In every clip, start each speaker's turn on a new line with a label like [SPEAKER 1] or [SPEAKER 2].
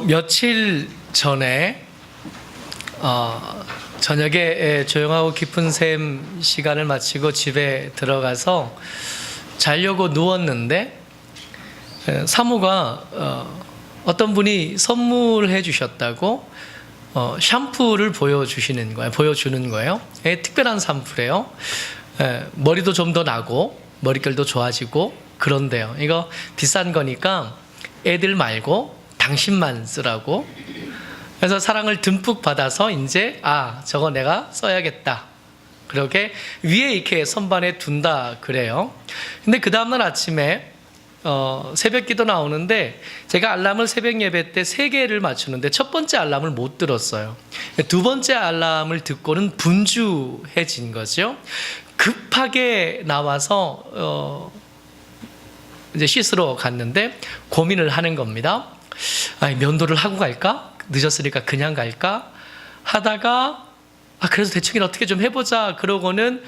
[SPEAKER 1] 며칠 전에 저녁에 조용하고 깊은 샘 시간을 마치고 집에 들어가서 자려고 누웠는데 사모가 어떤 분이 선물해 주셨다고 샴푸를 보여주는 거예요. 특별한 샴푸래요. 머리도 좀 더 나고 머릿결도 좋아지고 그런데요. 이거 비싼 거니까 애들 말고 당신만 쓰라고. 그래서 사랑을 듬뿍 받아서 이제 저거 내가 써야겠다. 그렇게 위에 이렇게 선반에 둔다 그래요. 근데 그 다음날 아침에 새벽 기도 나오는데 제가 알람을 새벽 예배 때 3개를 맞추는데 첫 번째 알람을 못 들었어요. 두 번째 알람을 듣고는 분주해진 거죠. 급하게 나와서 이제 씻으러 갔는데 고민을 하는 겁니다. 면도를 하고 갈까? 늦었으니까 그냥 갈까? 하다가 그래서 대충 어떻게 좀 해보자 그러고는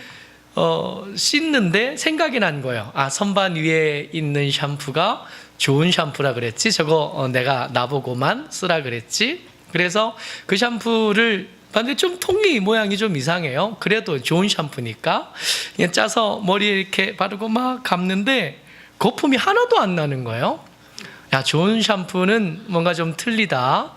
[SPEAKER 1] 씻는데 생각이 난 거예요. 선반 위에 있는 샴푸가 좋은 샴푸라 그랬지. 저거 내가 나보고만 쓰라 그랬지. 그래서 그 샴푸를 봤는데 좀 통이 모양이 좀 이상해요. 그래도 좋은 샴푸니까 그냥 짜서 머리에 이렇게 바르고 막 감는데 거품이 하나도 안 나는 거예요. 좋은 샴푸는 뭔가 좀 틀리다.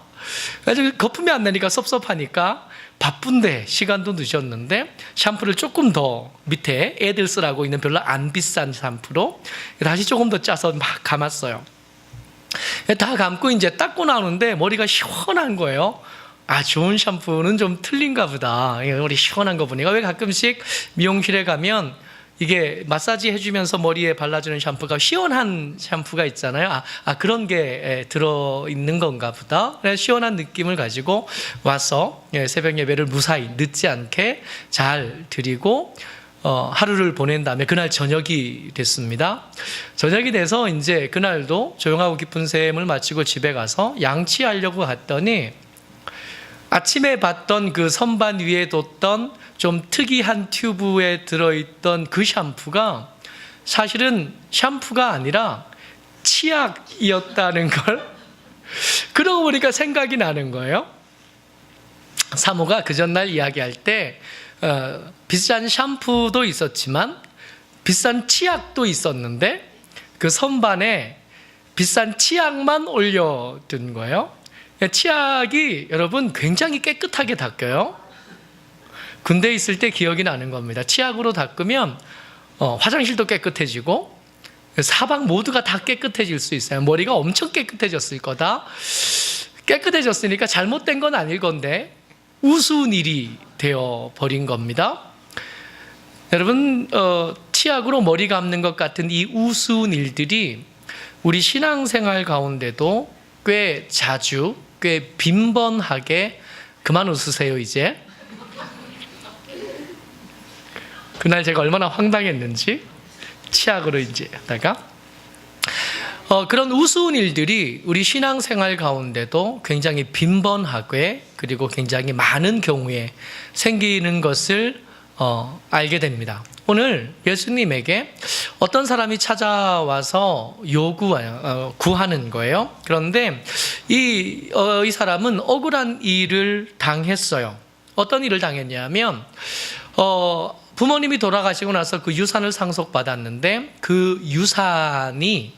[SPEAKER 1] 그래서 거품이 안 나니까 섭섭하니까 바쁜데 시간도 늦었는데 샴푸를 조금 더 밑에 애들 쓰라고 있는 별로 안 비싼 샴푸로 다시 조금 더 짜서 막 감았어요. 다 감고 이제 닦고 나오는데 머리가 시원한 거예요. 좋은 샴푸는 좀 틀린가 보다. 머리 시원한 거 보니까 왜 가끔씩 미용실에 가면 이게 마사지 해주면서 머리에 발라주는 샴푸가 시원한 샴푸가 있잖아요. 그런 게 들어있는 건가 보다. 그래서 시원한 느낌을 가지고 와서 새벽 예배를 무사히 늦지 않게 잘 드리고 하루를 보낸 다음에 그날 저녁이 됐습니다. 저녁이 돼서 이제 그날도 조용하고 깊은 샘을 마치고 집에 가서 양치하려고 갔더니 아침에 봤던 그 선반 위에 뒀던 좀 특이한 튜브에 들어있던 그 샴푸가 사실은 샴푸가 아니라 치약이었다는 걸 그러고 보니까 생각이 나는 거예요. 사모가 그 전날 이야기할 때 비싼 샴푸도 있었지만 비싼 치약도 있었는데 그 선반에 비싼 치약만 올려둔 거예요. 치약이 여러분 굉장히 깨끗하게 닦여요. 군대에 있을 때 기억이 나는 겁니다. 치약으로 닦으면 화장실도 깨끗해지고 사방 모두가 다 깨끗해질 수 있어요. 머리가 엄청 깨끗해졌을 거다. 깨끗해졌으니까 잘못된 건 아닐 건데 우스운 일이 되어버린 겁니다. 여러분 치약으로 머리 감는 것 같은 이 우스운 일들이 우리 신앙생활 가운데도 꽤 자주 꽤 빈번하게 그만 웃으세요 이제. 그날 제가 얼마나 황당했는지 치약으로 이제 하다가 그런 우스운 일들이 우리 신앙생활 가운데도 굉장히 빈번하게 그리고 굉장히 많은 경우에 생기는 것을 알게 됩니다. 오늘 예수님에게 어떤 사람이 찾아와서 구하는 거예요. 그런데 이 사람은 억울한 일을 당했어요. 어떤 일을 당했냐면 부모님이 돌아가시고 나서 그 유산을 상속받았는데 그 유산이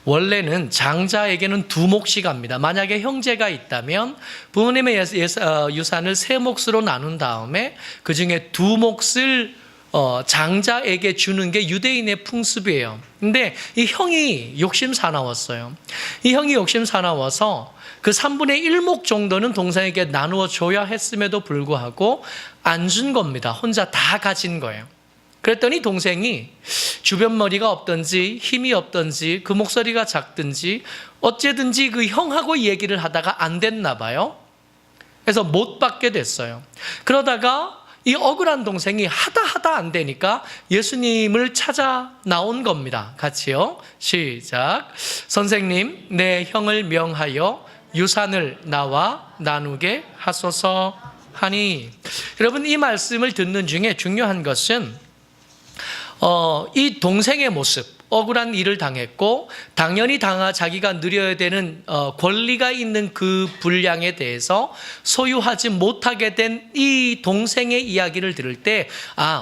[SPEAKER 1] 원래는 장자에게는 2몫이 갑니다. 만약에 형제가 있다면 부모님의 유산을 3몫으로 나눈 다음에 그 중에 2몫을 장자에게 주는 게 유대인의 풍습이에요. 근데 이 형이 욕심 사나웠어요. 이 형이 욕심 사나워서 그 3분의 1몫 정도는 동생에게 나누어 줘야 했음에도 불구하고 안 준 겁니다. 혼자 다 가진 거예요. 그랬더니 동생이 주변 머리가 없든지 힘이 없든지 그 목소리가 작든지 어째든지 그 형하고 얘기를 하다가 안 됐나 봐요. 그래서 못 받게 됐어요. 그러다가 이 억울한 동생이 하다 안 되니까 예수님을 찾아 나온 겁니다. 같이요. 시작. 선생님, 내 형을 명하여 유산을 나와 나누게 하소서 하니. 여러분 이 말씀을 듣는 중에 중요한 것은 이 동생의 모습, 억울한 일을 당했고 당연히 자기가 누려야 되는 권리가 있는 그 분량에 대해서 소유하지 못하게 된 이 동생의 이야기를 들을 때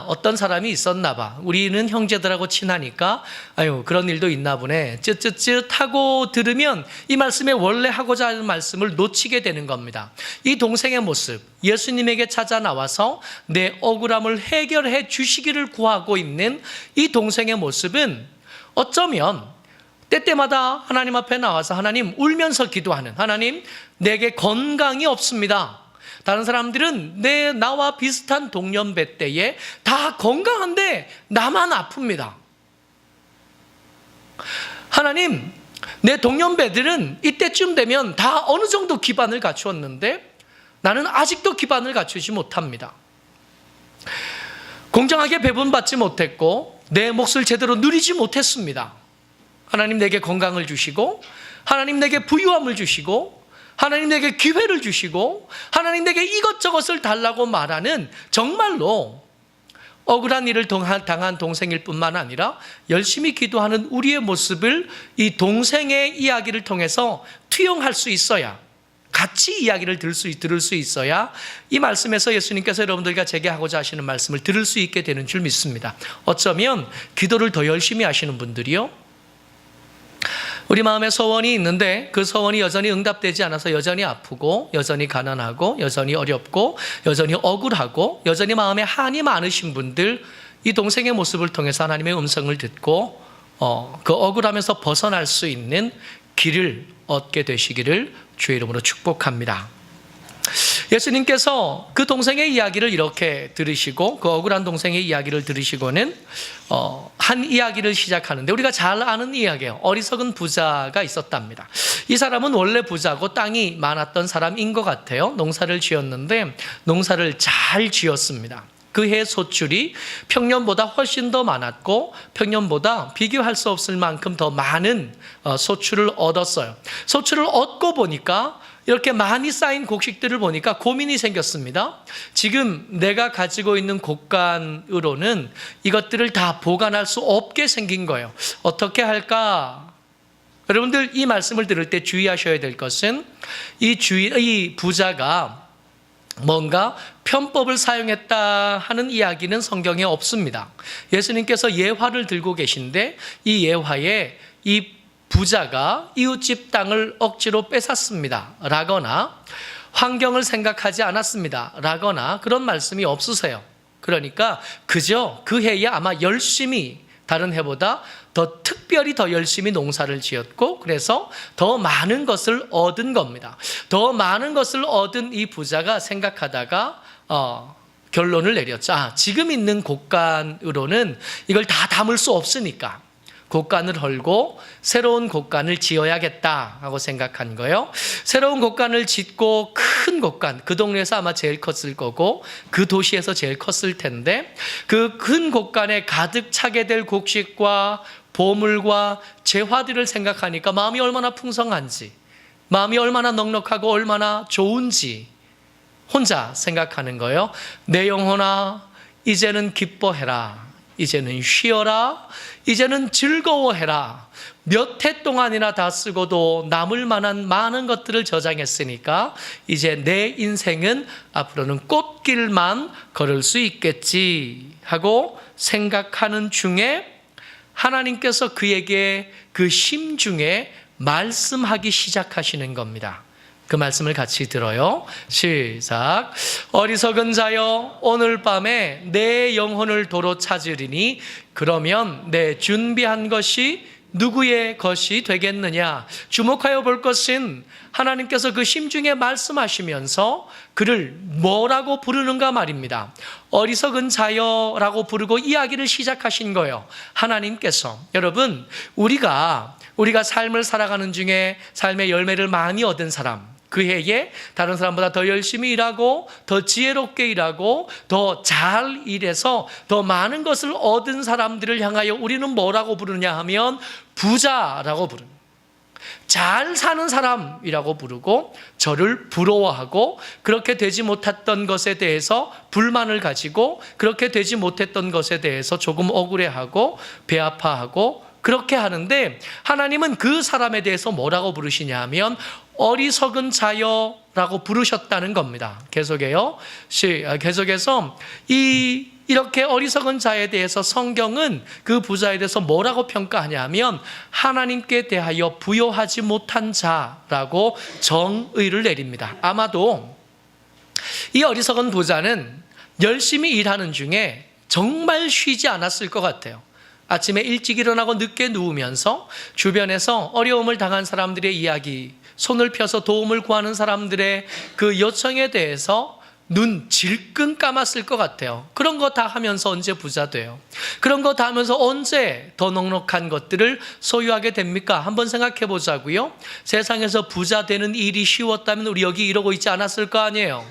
[SPEAKER 1] 어떤 사람이 있었나 봐. 우리는 형제들하고 친하니까 아유 그런 일도 있나 보네. 쯧쯧쯧 하고 들으면 이 말씀에 원래 하고자 하는 말씀을 놓치게 되는 겁니다. 이 동생의 모습, 예수님에게 찾아 나와서 내 억울함을 해결해 주시기를 구하고 있는 이 동생의 모습은 어쩌면 때때마다 하나님 앞에 나와서 하나님 울면서 기도하는, 하나님 내게 건강이 없습니다. 다른 사람들은 나와 비슷한 동년배 때에 다 건강한데 나만 아픕니다. 하나님, 내 동년배들은 이때쯤 되면 다 어느 정도 기반을 갖추었는데 나는 아직도 기반을 갖추지 못합니다. 공정하게 배분받지 못했고 내 몫을 제대로 누리지 못했습니다. 하나님 내게 건강을 주시고, 하나님 내게 부유함을 주시고, 하나님 내게 기회를 주시고, 하나님 내게 이것저것을 달라고 말하는 정말로 억울한 일을 당한 동생일 뿐만 아니라 열심히 기도하는 우리의 모습을 이 동생의 이야기를 통해서 투영할 수 있어야, 같이 이야기를 들을 수 있어야 이 말씀에서 예수님께서 여러분들과 제게 하고자 하시는 말씀을 들을 수 있게 되는 줄 믿습니다. 어쩌면 기도를 더 열심히 하시는 분들이요, 우리 마음에 소원이 있는데 그 소원이 여전히 응답되지 않아서 여전히 아프고 여전히 가난하고 여전히 어렵고 여전히 억울하고 여전히 마음에 한이 많으신 분들, 이 동생의 모습을 통해서 하나님의 음성을 듣고 그 억울함에서 벗어날 수 있는 길을 얻게 되시기를 주의 이름으로 축복합니다. 예수님께서 그 동생의 이야기를 이렇게 들으시고, 그 억울한 동생의 이야기를 들으시고는 한 이야기를 시작하는데, 우리가 잘 아는 이야기예요. 어리석은 부자가 있었답니다. 이 사람은 원래 부자고 땅이 많았던 사람인 것 같아요. 농사를 지었는데 농사를 잘 지었습니다. 그 해 소출이 평년보다 훨씬 더 많았고 평년보다 비교할 수 없을 만큼 더 많은 소출을 얻었어요. 소출을 얻고 보니까, 이렇게 많이 쌓인 곡식들을 보니까 고민이 생겼습니다. 지금 내가 가지고 있는 곡간으로는 이것들을 다 보관할 수 없게 생긴 거예요. 어떻게 할까? 여러분들 이 말씀을 들을 때 주의하셔야 될 것은 이 부자가 뭔가 편법을 사용했다 하는 이야기는 성경에 없습니다. 예수님께서 예화를 들고 계신데 이 예화에 이 부자가 이웃집 땅을 억지로 뺏었습니다 라거나 환경을 생각하지 않았습니다 라거나 그런 말씀이 없으세요. 그러니까 그저 그 해에 아마 열심히, 다른 해보다 더 특별히 더 열심히 농사를 지었고, 그래서 더 많은 것을 얻은 겁니다. 더 많은 것을 얻은 이 부자가 생각하다가 결론을 내렸죠. 지금 있는 곡간으로는 이걸 다 담을 수 없으니까 곡간을 헐고 새로운 곡간을 지어야겠다 하고 생각한 거예요. 새로운 곡간을 짓고, 큰 곡간, 그 동네에서 아마 제일 컸을 거고 그 도시에서 제일 컸을 텐데, 그 큰 곡간에 가득 차게 될 곡식과 보물과 재화들을 생각하니까 마음이 얼마나 풍성한지, 마음이 얼마나 넉넉하고 얼마나 좋은지 혼자 생각하는 거예요. 내 영혼아, 이제는 기뻐해라. 이제는 쉬어라. 이제는 즐거워해라. 몇 해 동안이나 다 쓰고도 남을 만한 많은 것들을 저장했으니까 이제 내 인생은 앞으로는 꽃길만 걸을 수 있겠지 하고 생각하는 중에 하나님께서 그에게 그 심중에 말씀하기 시작하시는 겁니다. 그 말씀을 같이 들어요. 시작. 어리석은 자여, 오늘 밤에 내 영혼을 도로 찾으리니 그러면 내 준비한 것이 누구의 것이 되겠느냐. 주목하여 볼 것은 하나님께서 그 심중에 말씀하시면서 그를 뭐라고 부르는가 말입니다. 어리석은 자여라고 부르고 이야기를 시작하신 거예요. 하나님께서. 여러분, 우리가 삶을 살아가는 중에 삶의 열매를 많이 얻은 사람, 그 해에 다른 사람보다 더 열심히 일하고 더 지혜롭게 일하고 더 잘 일해서 더 많은 것을 얻은 사람들을 향하여 우리는 뭐라고 부르냐 하면 부자라고 부릅니다. 잘 사는 사람이라고 부르고 저를 부러워하고, 그렇게 되지 못했던 것에 대해서 불만을 가지고, 그렇게 되지 못했던 것에 대해서 조금 억울해하고 배 아파하고 그렇게 하는데 하나님은 그 사람에 대해서 뭐라고 부르시냐면 어리석은 자여라고 부르셨다는 겁니다. 계속해서 이렇게 어리석은 자에 대해서 성경은 그 부자에 대해서 뭐라고 평가하냐면 하나님께 대하여 부요하지 못한 자라고 정의를 내립니다. 아마도 이 어리석은 부자는 열심히 일하는 중에 정말 쉬지 않았을 것 같아요. 아침에 일찍 일어나고 늦게 누우면서 주변에서 어려움을 당한 사람들의 이야기, 손을 펴서 도움을 구하는 사람들의 그 요청에 대해서 눈 질끈 감았을 것 같아요. 그런 거 다 하면서 언제 부자 돼요? 그런 거 다 하면서 언제 더 넉넉한 것들을 소유하게 됩니까? 한번 생각해 보자고요. 세상에서 부자 되는 일이 쉬웠다면 우리 여기 이러고 있지 않았을 거 아니에요.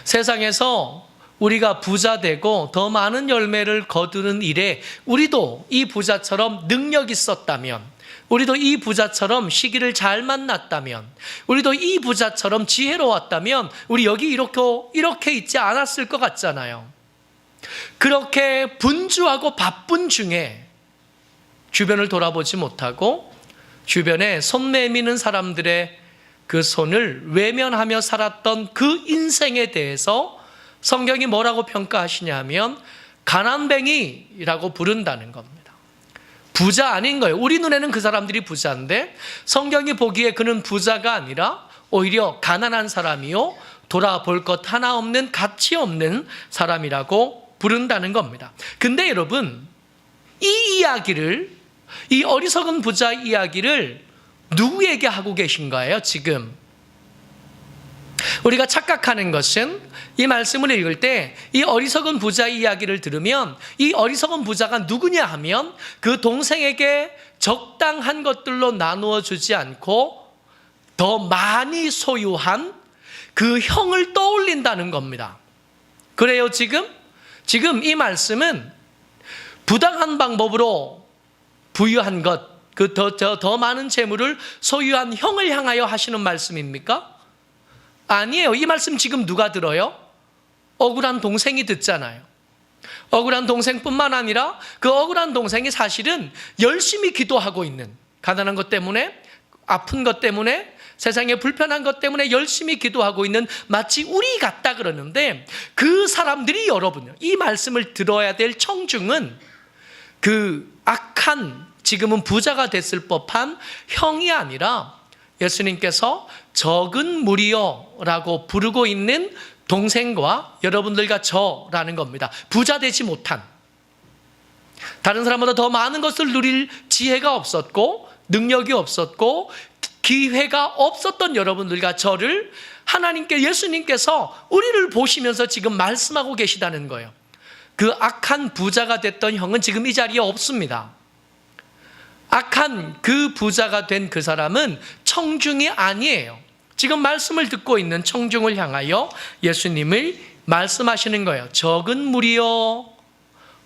[SPEAKER 1] 세상에서 우리가 부자 되고 더 많은 열매를 거두는 일에 우리도 이 부자처럼 능력 있었다면, 우리도 이 부자처럼 시기를 잘 만났다면, 우리도 이 부자처럼 지혜로웠다면 우리 여기 이렇게 있지 않았을 것 같잖아요. 그렇게 분주하고 바쁜 중에 주변을 돌아보지 못하고 주변에 손 내미는 사람들의 그 손을 외면하며 살았던 그 인생에 대해서 성경이 뭐라고 평가하시냐면 가난뱅이라고 부른다는 겁니다. 부자 아닌 거예요. 우리 눈에는 그 사람들이 부자인데 성경이 보기에 그는 부자가 아니라 오히려 가난한 사람이요, 돌아볼 것 하나 없는, 가치 없는 사람이라고 부른다는 겁니다. 근데 여러분, 이 이야기를, 이 어리석은 부자 이야기를 누구에게 하고 계신 거예요, 지금? 우리가 착각하는 것은 이 말씀을 읽을 때 이 어리석은 부자 이야기를 들으면 이 어리석은 부자가 누구냐 하면 그 동생에게 적당한 것들로 나누어 주지 않고 더 많이 소유한 그 형을 떠올린다는 겁니다. 그래요, 지금 이 말씀은 부당한 방법으로 부유한 것, 그 더 많은 재물을 소유한 형을 향하여 하시는 말씀입니까? 아니에요. 이 말씀 지금 누가 들어요? 억울한 동생이 듣잖아요. 억울한 동생뿐만 아니라 그 억울한 동생이 사실은 열심히 기도하고 있는, 가난한 것 때문에, 아픈 것 때문에, 세상에 불편한 것 때문에 열심히 기도하고 있는, 마치 우리 같다 그러는데 그 사람들이, 여러분요, 이 말씀을 들어야 될 청중은 그 악한, 지금은 부자가 됐을 법한 형이 아니라 예수님께서 적은 무리여라고 부르고 있는 동생과 여러분들과 저라는 겁니다. 부자 되지 못한, 다른 사람보다 더 많은 것을 누릴 지혜가 없었고 능력이 없었고 기회가 없었던 여러분들과 저를 하나님께, 예수님께서 우리를 보시면서 지금 말씀하고 계시다는 거예요. 그 악한 부자가 됐던 형은 지금 이 자리에 없습니다. 악한 그 부자가 된 그 사람은 청중이 아니에요. 지금 말씀을 듣고 있는 청중을 향하여 예수님을 말씀하시는 거예요. 적은 무리요,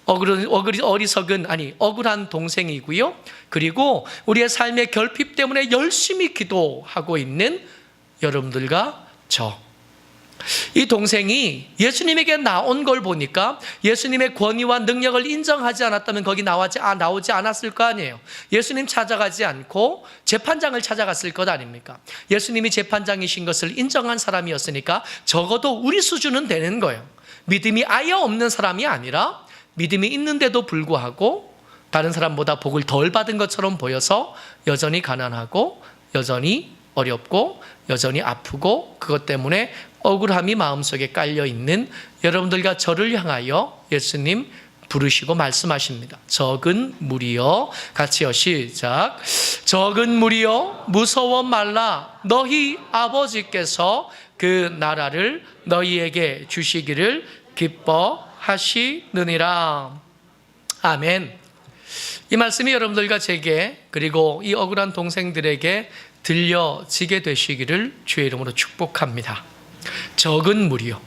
[SPEAKER 1] 억울한 동생이고요. 그리고 우리의 삶의 결핍 때문에 열심히 기도하고 있는 여러분들과 저. 이 동생이 예수님에게 나온 걸 보니까 예수님의 권위와 능력을 인정하지 않았다면 거기 나오지 않았을 거 아니에요. 예수님 찾아가지 않고 재판장을 찾아갔을 것 아닙니까? 예수님이 재판장이신 것을 인정한 사람이었으니까 적어도 우리 수준은 되는 거예요. 믿음이 아예 없는 사람이 아니라 믿음이 있는데도 불구하고 다른 사람보다 복을 덜 받은 것처럼 보여서 여전히 가난하고 여전히 어렵고 여전히 아프고 그것 때문에 억울함이 마음속에 깔려있는 여러분들과 저를 향하여 예수님 부르시고 말씀하십니다. 적은 무리여, 같이요, 시작. 적은 무리여, 무서워 말라. 너희 아버지께서 그 나라를 너희에게 주시기를 기뻐하시느니라. 아멘. 이 말씀이 여러분들과 제게, 그리고 이 억울한 동생들에게 들려지게 되시기를 주의 이름으로 축복합니다. 적은 무리요,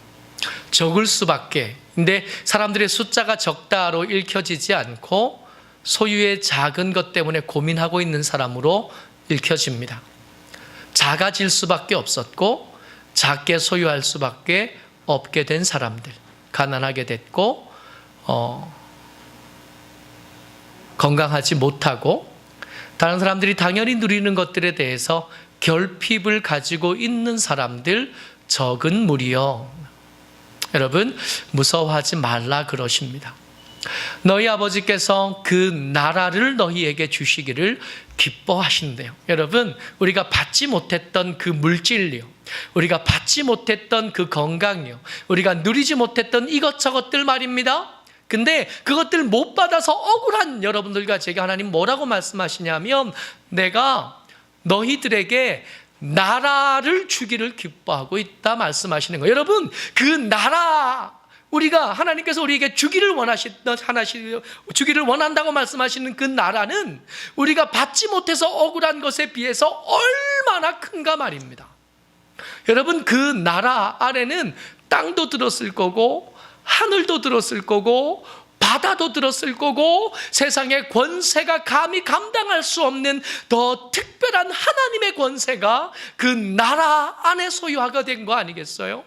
[SPEAKER 1] 적을 수밖에. 근데 사람들의 숫자가 적다로 읽혀지지 않고 소유의 작은 것 때문에 고민하고 있는 사람으로 읽혀집니다. 작아질 수밖에 없었고 작게 소유할 수밖에 없게 된 사람들, 가난하게 됐고 건강하지 못하고 다른 사람들이 당연히 누리는 것들에 대해서 결핍을 가지고 있는 사람들 적은 무리여. 여러분, 무서워하지 말라 그러십니다. 너희 아버지께서 그 나라를 너희에게 주시기를 기뻐하신대요. 여러분, 우리가 받지 못했던 그 물질이요, 우리가 받지 못했던 그 건강이요, 우리가 누리지 못했던 이것저것들 말입니다. 근데 그것들 못 받아서 억울한 여러분들과 제게 하나님 뭐라고 말씀하시냐면, 내가 너희들에게 나라를 주기를 기뻐하고 있다 말씀하시는 거예요. 여러분, 그 나라, 우리가 하나님께서 우리에게 주기를 원한다고 말씀하시는 그 나라는 우리가 받지 못해서 억울한 것에 비해서 얼마나 큰가 말입니다. 여러분, 그 나라 안에는 땅도 들었을 거고 하늘도 들었을 거고 바다도 들었을 거고 세상의 권세가 감히 감당할 수 없는 더 특별한 하나님의 권세가 그 나라 안에 소유하게 된 거 아니겠어요?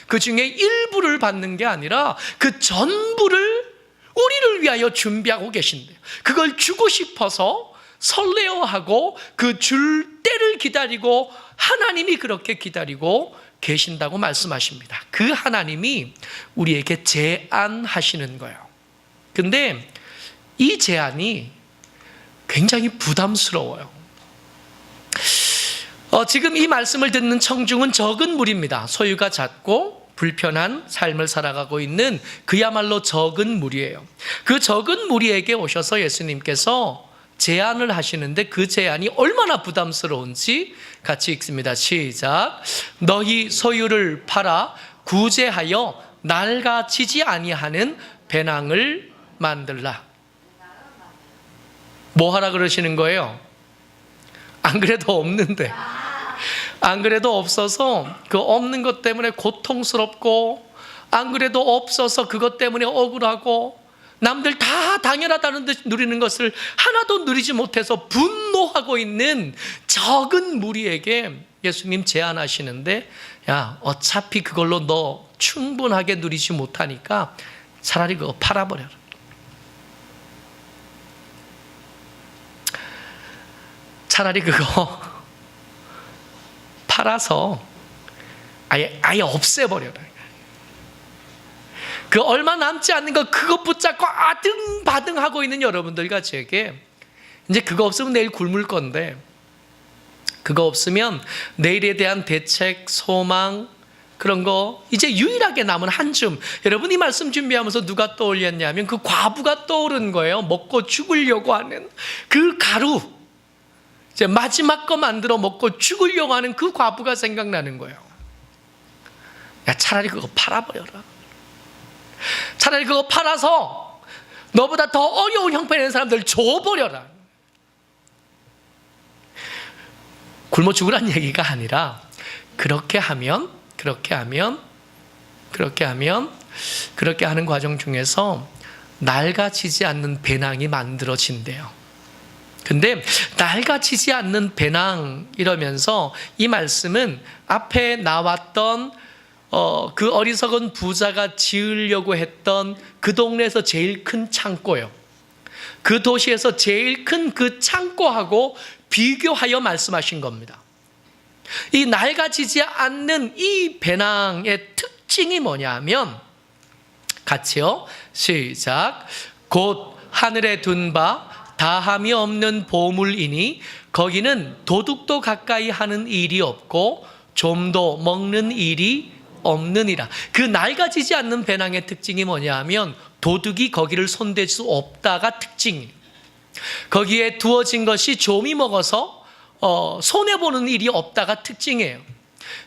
[SPEAKER 1] 그 중에 일부를 받는 게 아니라 그 전부를 우리를 위하여 준비하고 계신대요. 그걸 주고 싶어서 설레어하고 그 줄 때를 기다리고 하나님이 그렇게 기다리고 계신다고 말씀하십니다. 그 하나님이 우리에게 제안하시는 거예요. 근데 이 제안이 굉장히 부담스러워요. 지금 이 말씀을 듣는 청중은 적은 무리입니다. 소유가 작고 불편한 삶을 살아가고 있는 그야말로 적은 무리예요. 그 적은 무리에게 오셔서 예수님께서 제안을 하시는데 그 제안이 얼마나 부담스러운지 같이 읽습니다. 시작. 너희 소유를 팔아 구제하여 낡아지지 아니하는 배낭을 만들라. 뭐 하라 그러시는 거예요? 안 그래도 없는데, 안 그래도 없어서 그 없는 것 때문에 고통스럽고, 안 그래도 없어서 그것 때문에 억울하고, 남들 다 당연하다는 듯이 누리는 것을 하나도 누리지 못해서 분노하고 있는 적은 무리에게 예수님 제안하시는데, 야, 어차피 그걸로 너 충분하게 누리지 못하니까 차라리 그거 팔아버려라. 차라리 그거 팔아서 아예 없애버려라. 그 얼마 남지 않는 거 그거 붙잡고 아등바등하고 있는 여러분들과 제게 이제 그거 없으면 내일 굶을 건데, 그거 없으면 내일에 대한 대책, 소망, 그런 거 이제 유일하게 남은 한 줌. 여러분, 이 말씀 준비하면서 누가 떠올렸냐면 그 과부가 떠오른 거예요. 먹고 죽으려고 하는 그 가루, 이제 마지막 거 만들어 먹고 죽으려고 하는 그 과부가 생각나는 거예요. 야, 차라리 그거 팔아버려라. 차라리 그거 팔아서 너보다 더 어려운 형편의 사람들 줘버려라. 굶어 죽으란 얘기가 아니라 그렇게 하는 과정 중에서 낡아지지 않는 배낭이 만들어진대요. 근데 낡아지지 않는 배낭 이러면서 이 말씀은 앞에 나왔던 그 어리석은 부자가 지으려고 했던 그 동네에서 제일 큰 창고예요. 그 도시에서 제일 큰 그 창고하고 비교하여 말씀하신 겁니다. 이 낡아지지 않는 이 배낭의 특징이 뭐냐면, 같이요, 시작. 곧 하늘에 둔 바 다함이 없는 보물이니 거기는 도둑도 가까이 하는 일이 없고 좀도 먹는 일이 없느니라. 그 낡아지지 않는 배낭의 특징이 뭐냐 하면 도둑이 거기를 손댈 수 없다가 특징이에요. 거기에 두어진 것이 좀이 먹어서 손해보는 일이 없다가 특징이에요.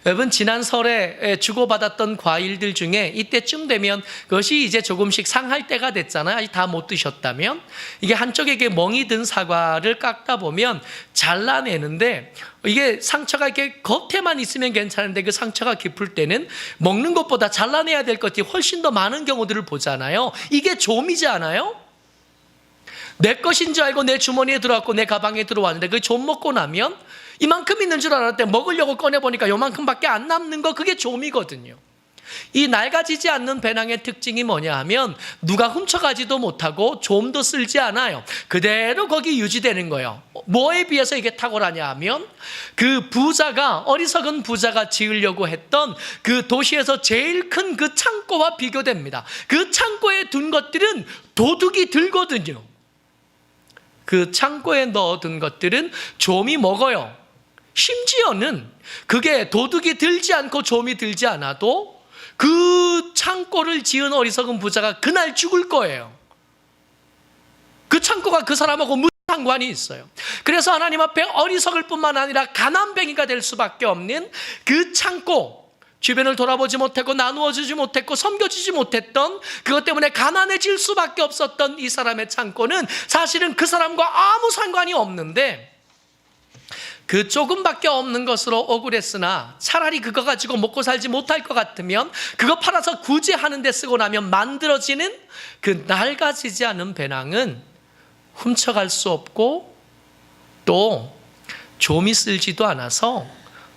[SPEAKER 1] 여러분, 지난 설에 주고받았던 과일들 중에 이때쯤 되면 그것이 이제 조금씩 상할 때가 됐잖아요. 아직 다 못 드셨다면. 이게 한쪽에게 멍이 든 사과를 깎다 보면 잘라내는데, 이게 상처가 이렇게 겉에만 있으면 괜찮은데 그 상처가 깊을 때는 먹는 것보다 잘라내야 될 것이 훨씬 더 많은 경우들을 보잖아요. 이게 좀이지 않아요? 내 것인 줄 알고 내 주머니에 들어왔고 내 가방에 들어왔는데 그 좀 먹고 나면 이만큼 있는 줄 알았는데 먹으려고 꺼내보니까 요만큼밖에 안 남는 거, 그게 좀이거든요. 이 낡아지지 않는 배낭의 특징이 뭐냐 하면 누가 훔쳐가지도 못하고 좀도 쓸지 않아요. 그대로 거기 유지되는 거예요. 뭐에 비해서 이게 탁월하냐 하면 그 부자가, 어리석은 부자가 지으려고 했던 그 도시에서 제일 큰 그 창고와 비교됩니다. 그 창고에 둔 것들은 도둑이 들거든요. 그 창고에 넣어둔 것들은 좀이 먹어요. 심지어는 그게 도둑이 들지 않고 좀이 들지 않아도 그 창고를 지은 어리석은 부자가 그날 죽을 거예요. 그 창고가 그 사람하고 무슨 상관이 있어요. 그래서 하나님 앞에 어리석을 뿐만 아니라 가난뱅이가 될 수밖에 없는 그 창고, 주변을 돌아보지 못했고 나누어주지 못했고 섬겨주지 못했던, 그것 때문에 가난해질 수밖에 없었던 이 사람의 창고는 사실은 그 사람과 아무 상관이 없는데, 그 조금밖에 없는 것으로 억울했으나 차라리 그거 가지고 먹고 살지 못할 것 같으면 그거 팔아서 구제하는 데 쓰고 나면 만들어지는 그 낡아지지 않은 배낭은 훔쳐갈 수 없고 또 좀이 쓸지도 않아서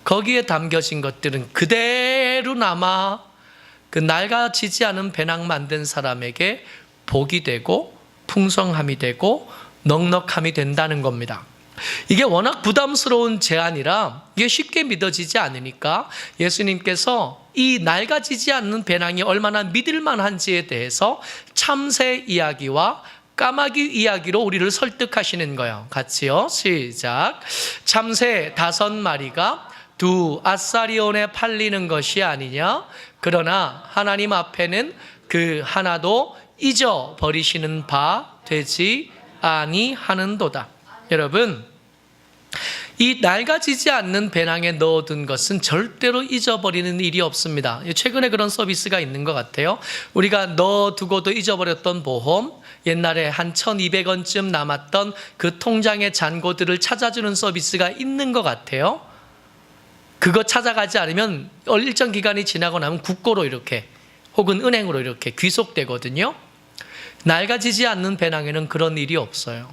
[SPEAKER 1] 거기에 담겨진 것들은 그대로 남아 그 낡아지지 않은 배낭 만든 사람에게 복이 되고 풍성함이 되고 넉넉함이 된다는 겁니다. 이게 워낙 부담스러운 제안이라 이게 쉽게 믿어지지 않으니까 예수님께서 이 낡아지지 않는 배낭이 얼마나 믿을 만한지에 대해서 참새 이야기와 까마귀 이야기로 우리를 설득하시는 거예요. 같이요. 시작. 참새 5마리가 2 아사리온에 팔리는 것이 아니냐? 그러나 하나님 앞에는 그 하나도 잊어버리시는 바 되지 아니하는도다. 여러분, 이 낡아지지 않는 배낭에 넣어둔 것은 절대로 잊어버리는 일이 없습니다. 최근에 그런 서비스가 있는 것 같아요. 우리가 넣어두고도 잊어버렸던 보험, 옛날에 한 1,200원쯤 남았던 그 통장의 잔고들을 찾아주는 서비스가 있는 것 같아요. 그거 찾아가지 않으면 일정 기간이 지나고 나면 국고로 이렇게 혹은 은행으로 이렇게 귀속되거든요. 낡아지지 않는 배낭에는 그런 일이 없어요.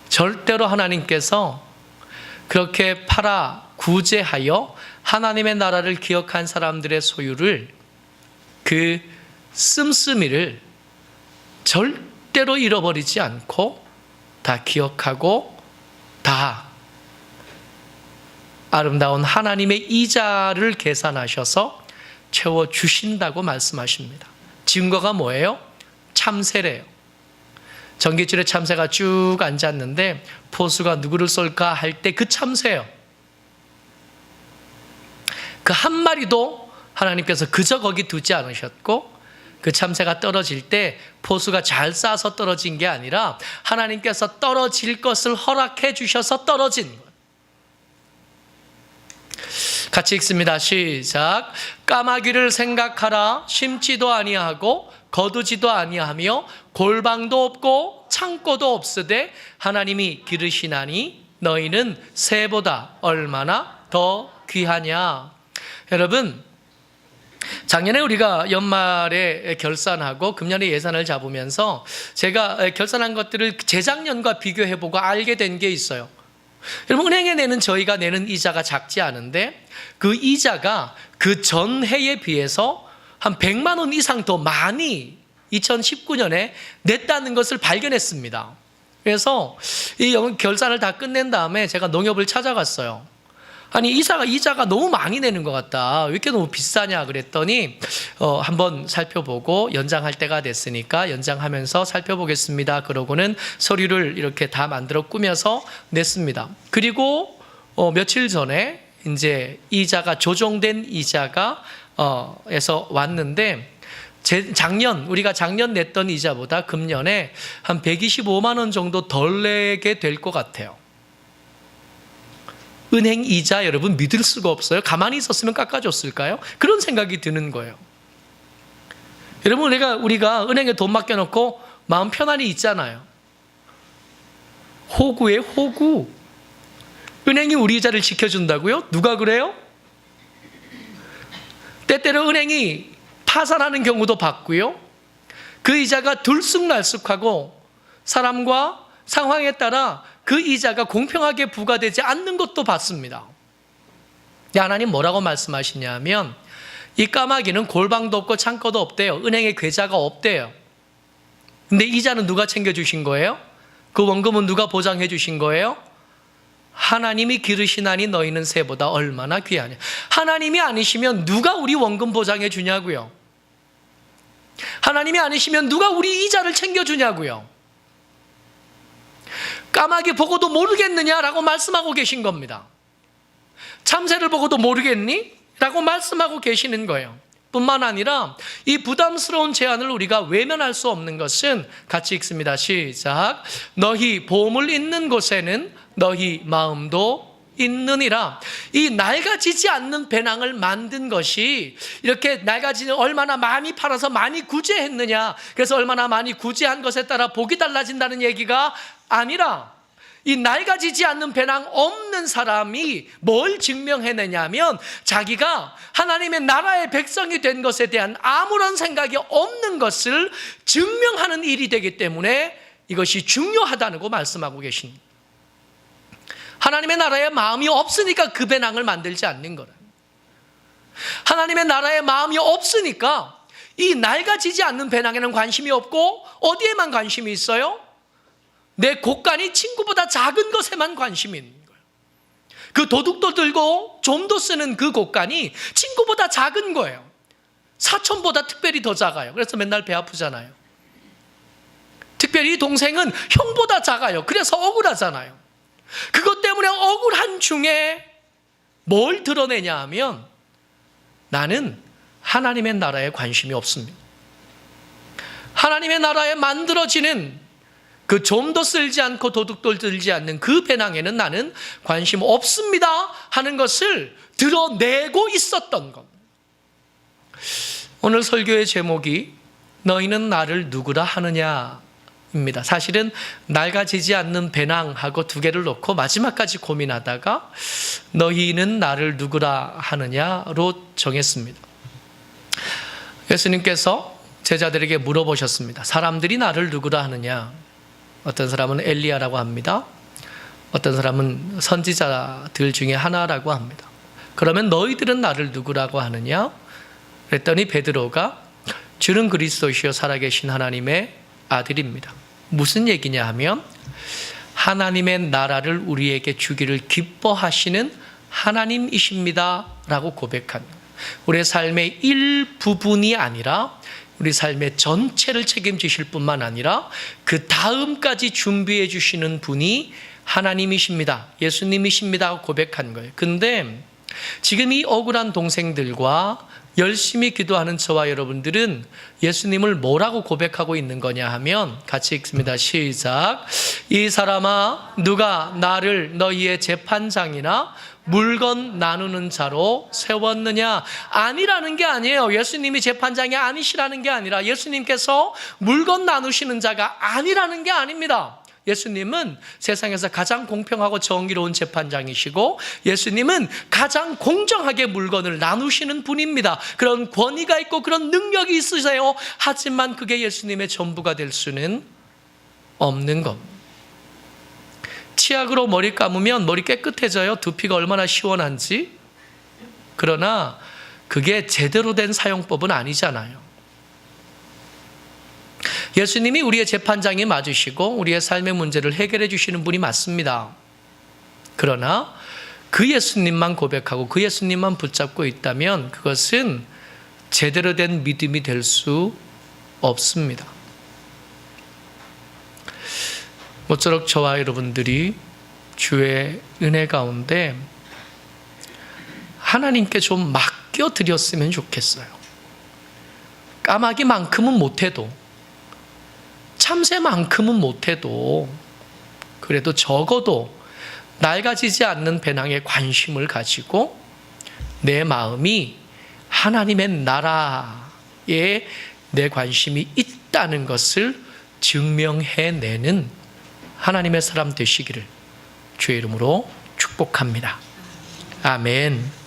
[SPEAKER 1] 절대로 하나님께서 그렇게 팔아 구제하여 하나님의 나라를 기억한 사람들의 소유를, 그 씀씀이를 절대로 잃어버리지 않고 다 기억하고 다 아름다운 하나님의 이자를 계산하셔서 채워주신다고 말씀하십니다. 증거가 뭐예요? 참새래요. 전깃줄에 참새가 쭉 앉았는데 포수가 누구를 쏠까 할 때 그 참새예요. 그 한 마리도 하나님께서 그저 거기 두지 않으셨고, 그 참새가 떨어질 때 포수가 잘 쏴서 떨어진 게 아니라 하나님께서 떨어질 것을 허락해 주셔서 떨어진 거예요. 같이 읽습니다. 시작. 까마귀를 생각하라. 심지도 아니하고 거두지도 아니하며 골방도 없고 창고도 없으되 하나님이 기르시나니 너희는 새보다 얼마나 더 귀하냐. 여러분, 작년에 우리가 연말에 결산하고 금년에 예산을 잡으면서 제가 결산한 것들을 재작년과 비교해보고 알게 된 게 있어요. 여러분, 은행에 내는 저희가 내는 이자가 작지 않은데 그 이자가 그 전해에 비해서 한 100만 원 이상 더 많이 2019년에 냈다는 것을 발견했습니다. 그래서 이 결산을 다 끝낸 다음에 제가 농협을 찾아갔어요. 아니, 이자가 너무 많이 내는 것 같다. 왜 이렇게 너무 비싸냐 그랬더니 한번 살펴보고 연장할 때가 됐으니까 연장하면서 살펴보겠습니다. 그러고는 서류를 이렇게 다 만들어 꾸며서 냈습니다. 그리고 며칠 전에 이제 이자가 조정된 이자가 에서 왔는데 우리가 작년 냈던 이자보다 금년에 한 125만 원 정도 덜 내게 될 것 같아요. 은행 이자 여러분 믿을 수가 없어요. 가만히 있었으면 깎아줬을까요? 그런 생각이 드는 거예요. 여러분, 우리가 은행에 돈 맡겨놓고 마음 편안히 있잖아요. 호구에 호구. 은행이 우리 이자를 지켜준다고요? 누가 그래요? 때때로 은행이 파산하는 경우도 봤고요. 그 이자가 들쑥날쑥하고 사람과 상황에 따라 그 이자가 공평하게 부과되지 않는 것도 봤습니다. 하나님 뭐라고 말씀하시냐면 이 까마귀는 골방도 없고 창고도 없대요. 은행에 계좌가 없대요. 근데 이자는 누가 챙겨주신 거예요? 그 원금은 누가 보장해 주신 거예요? 하나님이 기르시나니 너희는 새보다 얼마나 귀하냐. 하나님이 아니시면 누가 우리 원금 보장해 주냐고요. 하나님이 아니시면 누가 우리 이자를 챙겨주냐고요. 까마귀 보고도 모르겠느냐라고 말씀하고 계신 겁니다. 참새를 보고도 모르겠니? 라고 말씀하고 계시는 거예요. 뿐만 아니라 이 부담스러운 제안을 우리가 외면할 수 없는 것은 같이 읽습니다. 시작. 너희 보물 있는 곳에는 너희 마음도 있느니라. 이 낡아지지 않는 배낭을 만든 것이 이렇게 낡아지는 얼마나 많이 팔아서 많이 구제했느냐, 그래서 얼마나 많이 구제한 것에 따라 복이 달라진다는 얘기가 아니라, 이 낡아지지 않는 배낭 없는 사람이 뭘 증명해내냐면 자기가 하나님의 나라의 백성이 된 것에 대한 아무런 생각이 없는 것을 증명하는 일이 되기 때문에 이것이 중요하다고 말씀하고 계십니다. 하나님의 나라에 마음이 없으니까 그 배낭을 만들지 않는 거라. 하나님의 나라에 마음이 없으니까 이 낡아지지 않는 배낭에는 관심이 없고 어디에만 관심이 있어요? 내 곳간이 친구보다 작은 것에만 관심이 있는 거예요. 그 도둑도 들고 좀도 쓰는 그 곳간이 친구보다 작은 거예요. 사촌보다 특별히 더 작아요. 그래서 맨날 배 아프잖아요. 특별히 동생은 형보다 작아요. 그래서 억울하잖아요. 그것 때문에 억울한 중에 뭘 드러내냐 하면 나는 하나님의 나라에 관심이 없습니다. 하나님의 나라에 만들어지는 그 좀도 쓸지 않고 도둑도 들지 않는 그 배낭에는 나는 관심 없습니다 하는 것을 드러내고 있었던 겁니다. 오늘 설교의 제목이 너희는 나를 누구라 하느냐 입니다. 사실은 낡아지지 않는 배낭하고 두 개를 놓고 마지막까지 고민하다가 너희는 나를 누구라 하느냐로 정했습니다. 예수님께서 제자들에게 물어보셨습니다. 사람들이 나를 누구라 하느냐? 어떤 사람은 엘리야라고 합니다. 어떤 사람은 선지자들 중에 하나라고 합니다. 그러면 너희들은 나를 누구라고 하느냐? 그랬더니 베드로가 주는 그리스도시요 살아계신 하나님의 아들입니다. 무슨 얘기냐 하면 하나님의 나라를 우리에게 주기를 기뻐하시는 하나님이십니다 라고 고백합니다. 우리의 삶의 일부분이 아니라 우리 삶의 전체를 책임지실 뿐만 아니라 그 다음까지 준비해 주시는 분이 하나님이십니다, 예수님이십니다 고백한 거예요. 근데 지금 이 억울한 동생들과 열심히 기도하는 저와 여러분들은 예수님을 뭐라고 고백하고 있는 거냐 하면 같이 읽습니다. 시작. 이 사람아, 누가 나를 너희의 재판장이나 물건 나누는 자로 세웠느냐? 아니라는 게 아니에요. 예수님이 재판장이 아니시라는 게 아니라 예수님께서 물건 나누시는 자가 아니라는 게 아닙니다. 예수님은 세상에서 가장 공평하고 정의로운 재판장이시고 예수님은 가장 공정하게 물건을 나누시는 분입니다. 그런 권위가 있고 그런 능력이 있으세요. 하지만 그게 예수님의 전부가 될 수는 없는 겁니다. 치약으로 머리 감으면 머리 깨끗해져요. 두피가 얼마나 시원한지. 그러나 그게 제대로 된 사용법은 아니잖아요. 예수님이 우리의 재판장이 맞으시고 우리의 삶의 문제를 해결해 주시는 분이 맞습니다. 그러나 그 예수님만 고백하고 그 예수님만 붙잡고 있다면 그것은 제대로 된 믿음이 될 수 없습니다. 모쪼록 저와 여러분들이 주의 은혜 가운데 하나님께 좀 맡겨드렸으면 좋겠어요. 까마귀만큼은 못해도, 참새만큼은 못해도, 그래도 적어도 낡아지지 않는 배낭에 관심을 가지고 내 마음이 하나님의 나라에 내 관심이 있다는 것을 증명해내는 하나님의 사람 되시기를 주의 이름으로 축복합니다. 아멘.